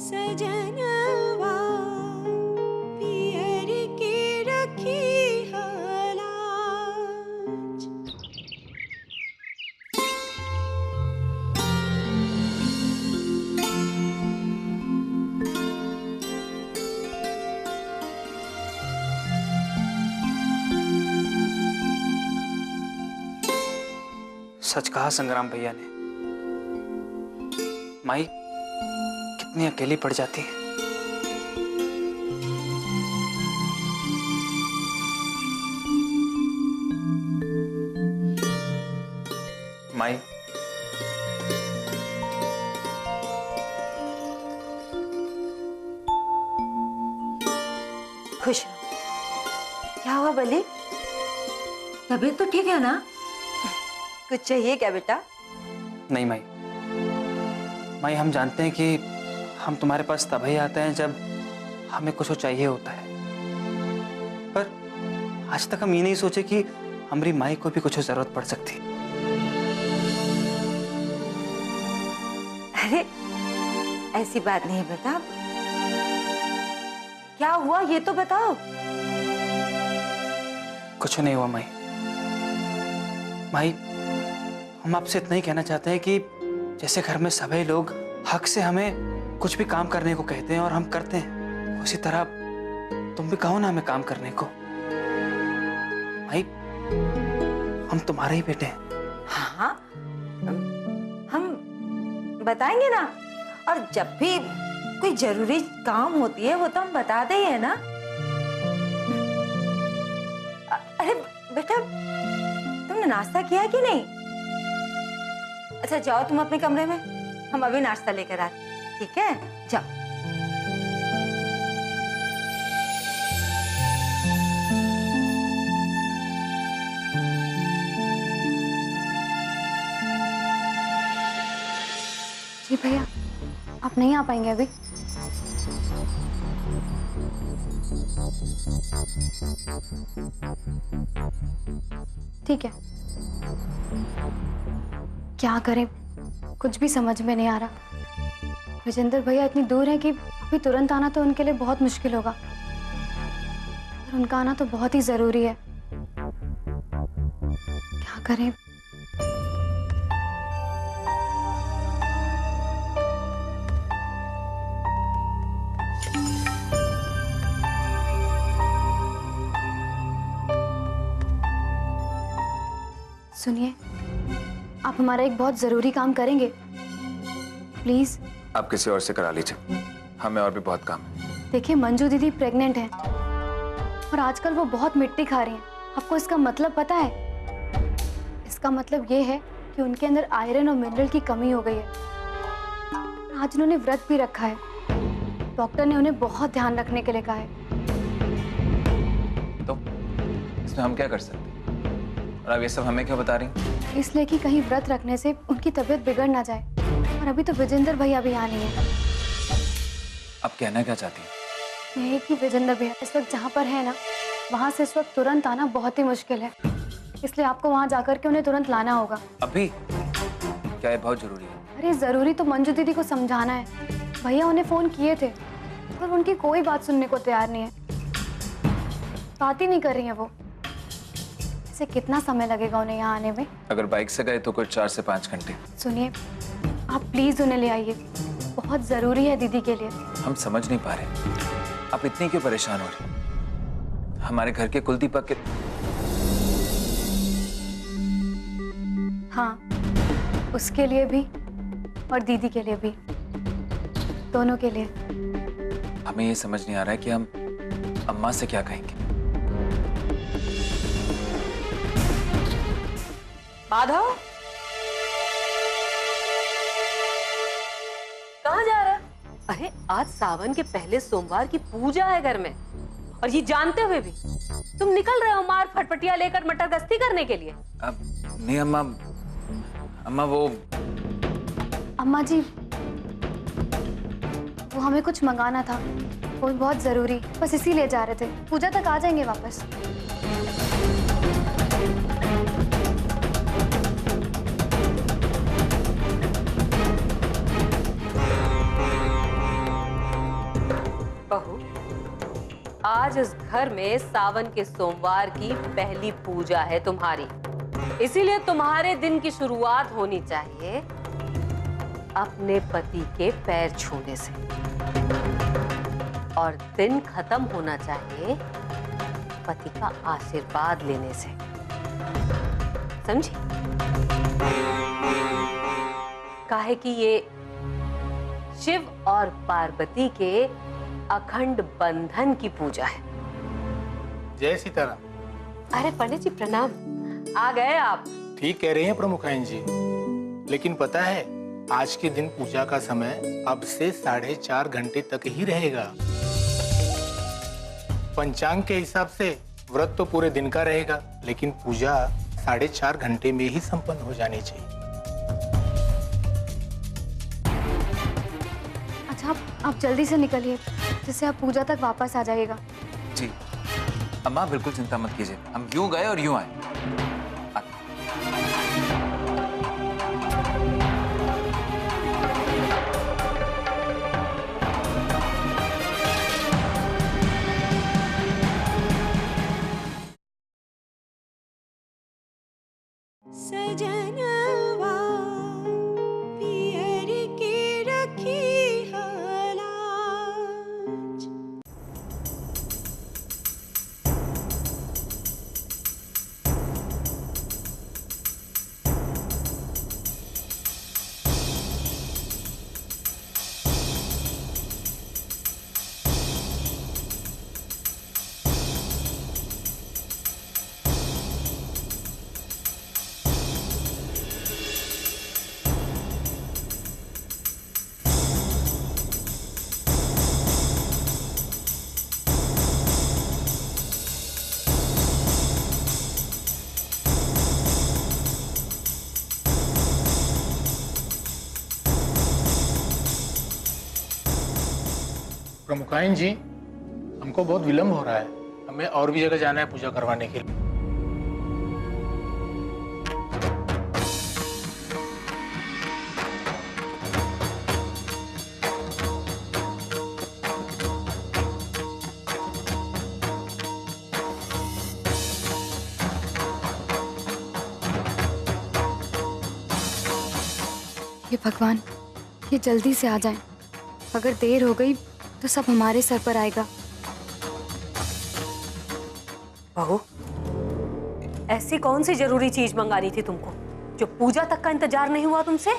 सजनवा पियर के रखी हालाज। सच कहा संग्राम भैया ने, माई कितनी अकेली पड़ जाती है। माई खुश रहो। क्या हुआ बली? तबीयत तो ठीक है ना? कुछ चाहिए क्या बेटा? नहीं माई, माई हम जानते हैं कि हम तुम्हारे पास तभी आते हैं जब हमें कुछ चाहिए होता है, पर आज तक हम ये नहीं सोचे कि हमारी माई को भी कुछ जरूरत पड़ सकती। अरे ऐसी बात नहीं बेटा, क्या हुआ ये तो बताओ। कुछ नहीं हुआ माई। माई हम आपसे इतना ही कहना चाहते हैं कि जैसे घर में सभी लोग हक से हमें कुछ भी काम करने को कहते हैं और हम करते हैं, उसी तरह तुम भी कहो ना हमें काम करने को। भाई हम तुम्हारे ही बेटे हैं। हाँ हम बताएंगे ना, और जब भी कोई जरूरी काम होती है वो तो हम बताते ही है ना। अरे बेटा तुमने नाश्ता किया कि नहीं? अच्छा जाओ तुम अपने कमरे में, हम अभी नाश्ता लेकर आते, ठीक है? जाओ। जी भैया आप नहीं आ पाएंगे अभी? ठीक है, क्या करें कुछ भी समझ में नहीं आ रहा। विजेंद्र भैया इतनी दूर हैं कि अभी तुरंत आना तो उनके लिए बहुत मुश्किल होगा, और उनका आना तो बहुत ही जरूरी है। क्या करें? सुनिए, आप हमारा एक बहुत जरूरी काम करेंगे प्लीज? आप किसी और से करा लीजिए, हमें और भी बहुत काम है। देखिए मंजू दीदी प्रेग्नेंट हैं और आजकल वो बहुत मिट्टी खा रही हैं। आपको इसका मतलब पता है? इसका मतलब ये है कि उनके अंदर आयरन और मिनरल की कमी हो गई है। आज उन्होंने व्रत भी रखा है, डॉक्टर ने उन्हें बहुत ध्यान रखने के लिए कहा है। तो इसमें हम क्या कर सकते हैं? और अब ये सब हमें क्यों बता रही? इसलिए कि कहीं व्रत रखने से उनकी तबीयत बिगड़ ना जाए, और अभी तो विजेंद्र भैया भी यहाँ नहीं है। आप कहना क्या चाहती हैं? यही कि विजेंद्र भैया इस वक्त जहाँ पर है ना, वहाँ से इस वक्त तुरंत आना बहुत ही मुश्किल है, इसलिए आपको वहाँ जाकर के उन्हें तुरंत लाना होगा। अभी? क्या ये बहुत जरूरी है? अरे जरूरी तो मंजू दीदी को समझाना है। भैया उन्हें फोन किए थे पर उनकी कोई बात सुनने को तैयार नहीं है, बात ही नहीं कर रही है वो। इसे कितना समय लगेगा उन्हें यहाँ आने में? अगर बाइक से गए तो कुछ 4 से 5 घंटे। सुनिए आप प्लीज उन्हें ले आइए, बहुत जरूरी है दीदी के लिए। हम समझ नहीं पा रहे, आप इतनी क्यों परेशान हो रही? हमारे घर के कुलदीपक के। हाँ उसके लिए भी और दीदी के लिए भी, दोनों के लिए। हमें ये समझ नहीं आ रहा है कि हम अम्मा से क्या कहेंगे। माधव कहाँ जा रहा है? अरे आज सावन के पहले सोमवार की पूजा है घर में, और ये जानते हुए भी तुम निकल रहे हो मार फटफटिया लेकर मटर गश्ती करने के लिए। अब नहीं अम्मा, अम्मा वो अम्मा जी वो हमें कुछ मंगाना था, वो बहुत जरूरी, बस इसीलिए जा रहे थे। पूजा तक आ जाएंगे वापस। आज इस घर में सावन के सोमवार की पहली पूजा है तुम्हारी, इसीलिए तुम्हारे दिन की शुरुआत होनी चाहिए अपने पति के पैर छूने से और दिन खत्म होना चाहिए पति का आशीर्वाद लेने से, समझी? काहे कि ये शिव और पार्वती के अखंड बंधन की पूजा है। जय सीताराम। अरे पंडित जी प्रणाम, आ गए आप। ठीक कह रहे हैं प्रमुखायन जी, लेकिन पता है आज के दिन पूजा का समय अब से 4.5 घंटे तक ही रहेगा। पंचांग के हिसाब से व्रत तो पूरे दिन का रहेगा, लेकिन पूजा 4.5 घंटे में ही संपन्न हो जानी चाहिए। अच्छा आप जल्दी से निकलिए, जिससे आप पूजा तक वापस आ जाइएगा। जी अम्मा बिल्कुल चिंता मत कीजिए, हम यूं गए और यूं आए। सजनवा पियर के रखी हलाज। प्रमुखायन जी, हमको बहुत विलंब हो रहा है, हमें और भी जगह जाना है पूजा करवाने के लिए। ये भगवान, ये जल्दी से आ जाएं। अगर देर हो गई तो सब हमारे सर पर आएगा। बहू, ऐसी कौन सी जरूरी चीज मंगानी थी तुमको जो पूजा तक का इंतजार नहीं हुआ तुमसे?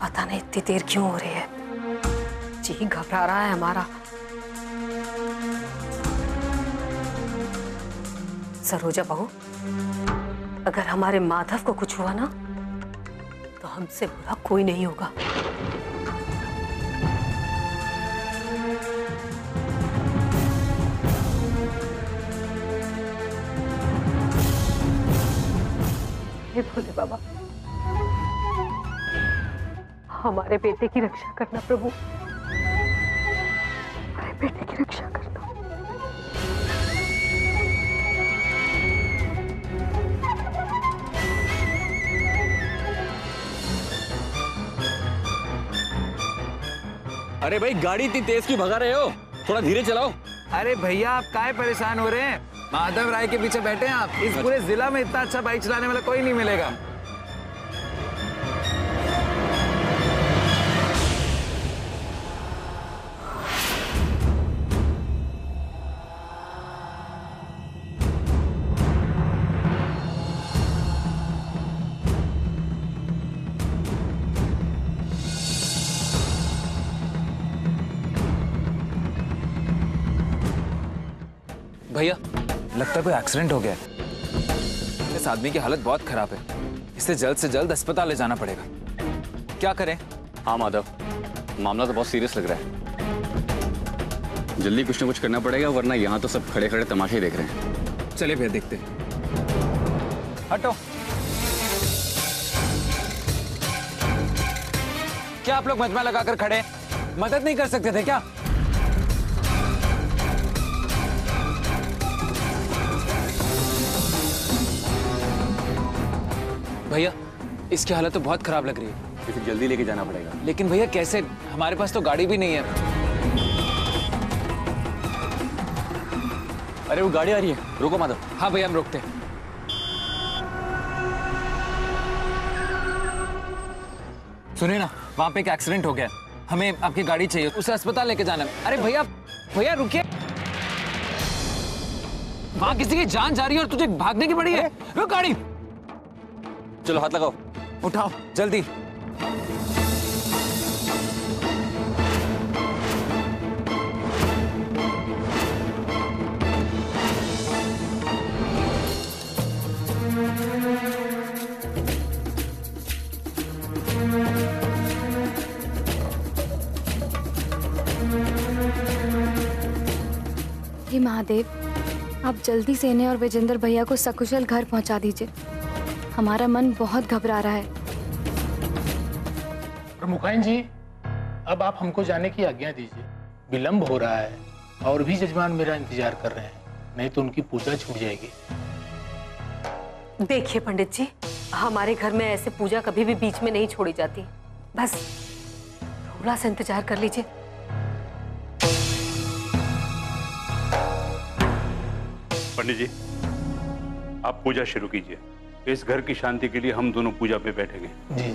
पता नहीं इतनी देर क्यों हो रही है, जी घबरा रहा है हमारा। सरोजा बहू, अगर हमारे माधव को कुछ हुआ ना तो हमसे बुरा कोई नहीं होगा। हे भोले बाबा, हमारे बेटे की रक्षा करना प्रभु, हमारे बेटे की रक्षा करना। अरे भाई, गाड़ी इतनी तेज क्यों भगा रहे हो? थोड़ा धीरे चलाओ। अरे भैया आप काहे परेशान हो रहे हैं? माधव राय के पीछे बैठे हैं आप। इस पूरे जिला में इतना अच्छा बाइक चलाने वाला कोई नहीं मिलेगा। भैया लगता है कोई एक्सीडेंट हो गया है। इस आदमी की हालत बहुत खराब है, इसे जल्द से जल्द अस्पताल ले जाना पड़ेगा। क्या करें? हाँ माधव, मामला तो बहुत सीरियस लग रहा है। जल्दी कुछ ना कुछ करना पड़ेगा, वरना यहाँ तो सब खड़े खड़े तमाशे देख रहे हैं। चलिए भैया देखते हैं। हटो। क्या आप लोग मजमा लगाकर खड़े हैं? मदद नहीं कर सकते थे क्या? भैया इसकी हालत तो बहुत खराब लग रही है। इसे जल्दी लेके जाना पड़ेगा। लेकिन भैया कैसे? हमारे पास तो गाड़ी भी नहीं है। अरे वो गाड़ी आ रही है, रुको माधव। हाँ भैया हम रोकते हैं। सुनिए ना, वहां पे एक एक्सीडेंट हो गया, हमें आपकी गाड़ी चाहिए, उसे अस्पताल लेके जाना है। अरे भैया भैया रुकिए, वहां किसी की जान जा रही है और तुझे भागने की पड़ी है। रुक गाड़ी। चलो हाथ लगाओ। उठाओ जल्दी। हे महादेव, आप जल्दी से इन्हें और विजेंद्र भैया को सकुशल घर पहुंचा दीजिए। हमारा मन बहुत घबरा रहा है। और मुखाइन जी, अब आप हमको जाने की आज्ञा दीजिए। विलंब हो रहा है और भी जजमान मेरा इंतजार कर रहे हैं, नहीं तो उनकी पूजा छूट जाएगी। देखिए पंडित जी, हमारे घर में ऐसे पूजा कभी भी बीच में नहीं छोड़ी जाती। बस थोड़ा सा इंतजार कर लीजिए। पंडित जी, आप पूजा शुरू कीजिए। इस घर की शांति के लिए हम दोनों पूजा पे बैठेंगे। जी।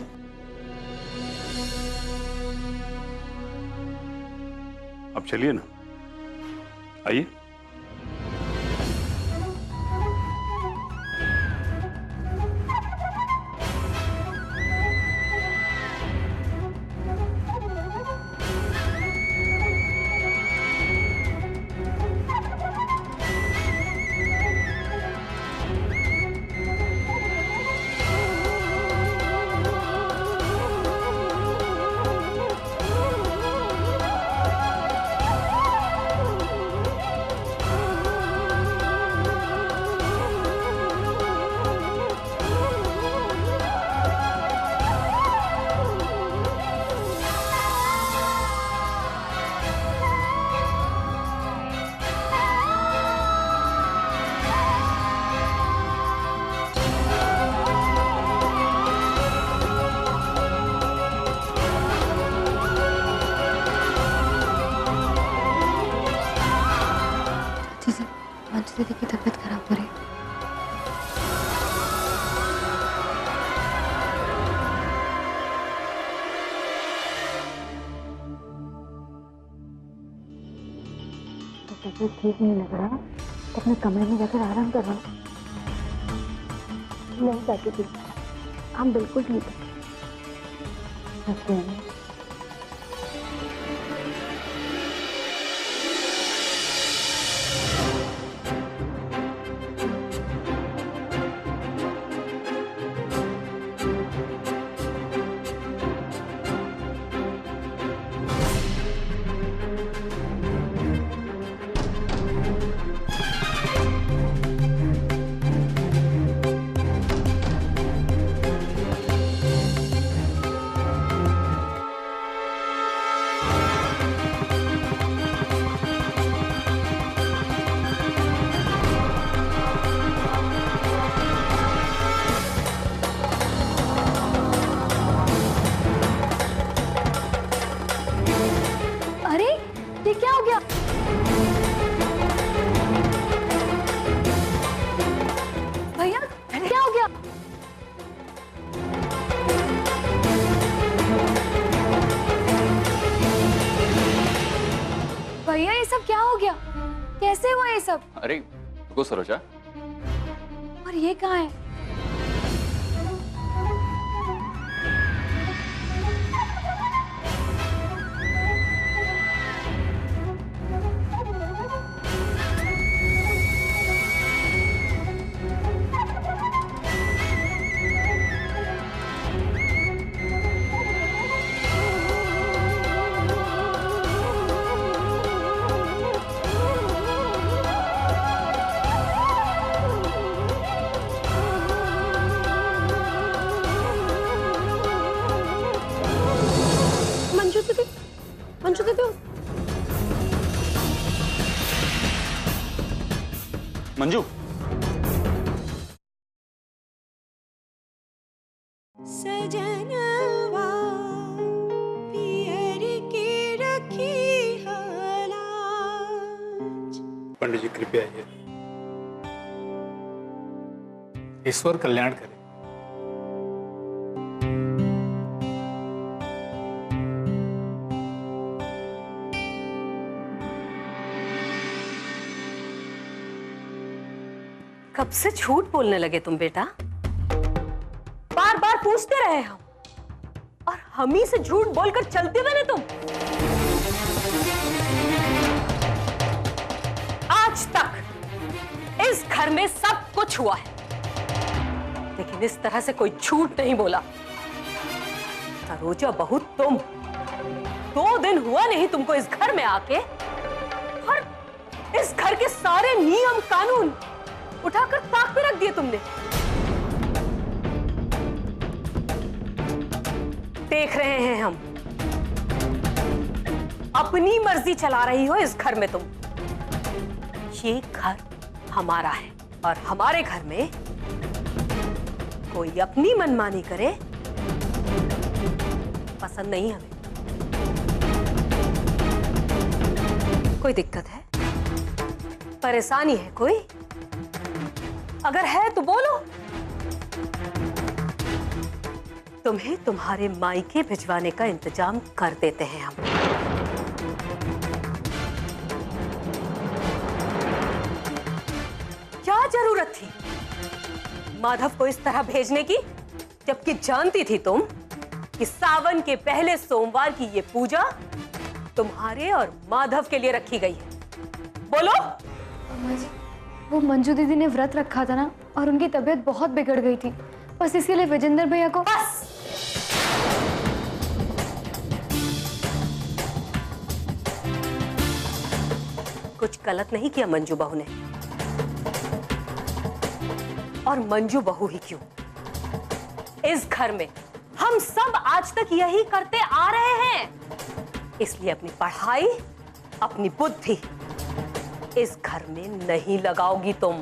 अब चलिए ना, आइए। दीदी की तबीयत खराब हो रही है। तो तबीयत ठीक नहीं लग रहा तो अपने कमरे में जाकर आराम कर रहा हूँ। नहीं चाहती थी, हम बिल्कुल ठीक है। भैया ये सब क्या हो गया? कैसे हुआ ये सब? अरे रुको सरोजा। और ये कहाँ है? मंजू दे दो। मंजू, सजनवा पियर के रखी हलाज। पंडित जी कृपया आइए। ईश्वर कल्याण करे। कब से झूठ बोलने लगे तुम बेटा? बार बार पूछते रहे हम, और हम ही से झूठ बोलकर चलते बने तुम। आज तक इस घर में सब कुछ हुआ है, लेकिन इस तरह से कोई झूठ नहीं बोला। सरोजा बहू तुम, 2 दिन हुआ नहीं तुमको इस घर में आके, और इस घर के सारे नियम कानून उठाकर ताक पे रख दिए तुमने। देख रहे हैं हम, अपनी मर्जी चला रही हो इस घर में तुम। ये घर हमारा है, और हमारे घर में कोई अपनी मनमानी करे पसंद नहीं हमें। कोई दिक्कत है, परेशानी है कोई? अगर है तो बोलो, तुम्हें तुम्हारे मायके भिजवाने का इंतजाम कर देते हैं हम। क्या जरूरत थी माधव को इस तरह भेजने की, जबकि जानती थी तुम कि सावन के पहले सोमवार की ये पूजा तुम्हारे और माधव के लिए रखी गई है? बोलो। अम्मा जी, वो मंजू दीदी ने व्रत रखा था ना, और उनकी तबीयत बहुत बिगड़ गई थी, बस इसीलिए विजेंद्र भैया को। बस, कुछ गलत नहीं किया मंजू बहू ने। और मंजू बहू ही क्यों, इस घर में हम सब आज तक यही करते आ रहे हैं। इसलिए अपनी पढ़ाई, अपनी बुद्धि इस घर में नहीं लगाओगी तुम।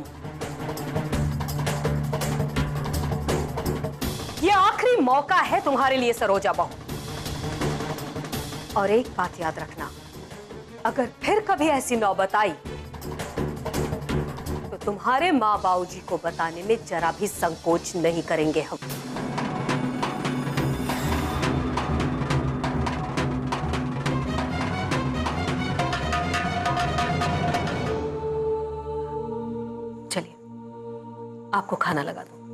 ये आखिरी मौका है तुम्हारे लिए सरोजा बहू। और एक बात याद रखना, अगर फिर कभी ऐसी नौबत आई तो तुम्हारे माँ बाबूजी को बताने में जरा भी संकोच नहीं करेंगे हम। चलिए, आपको खाना लगा दूं।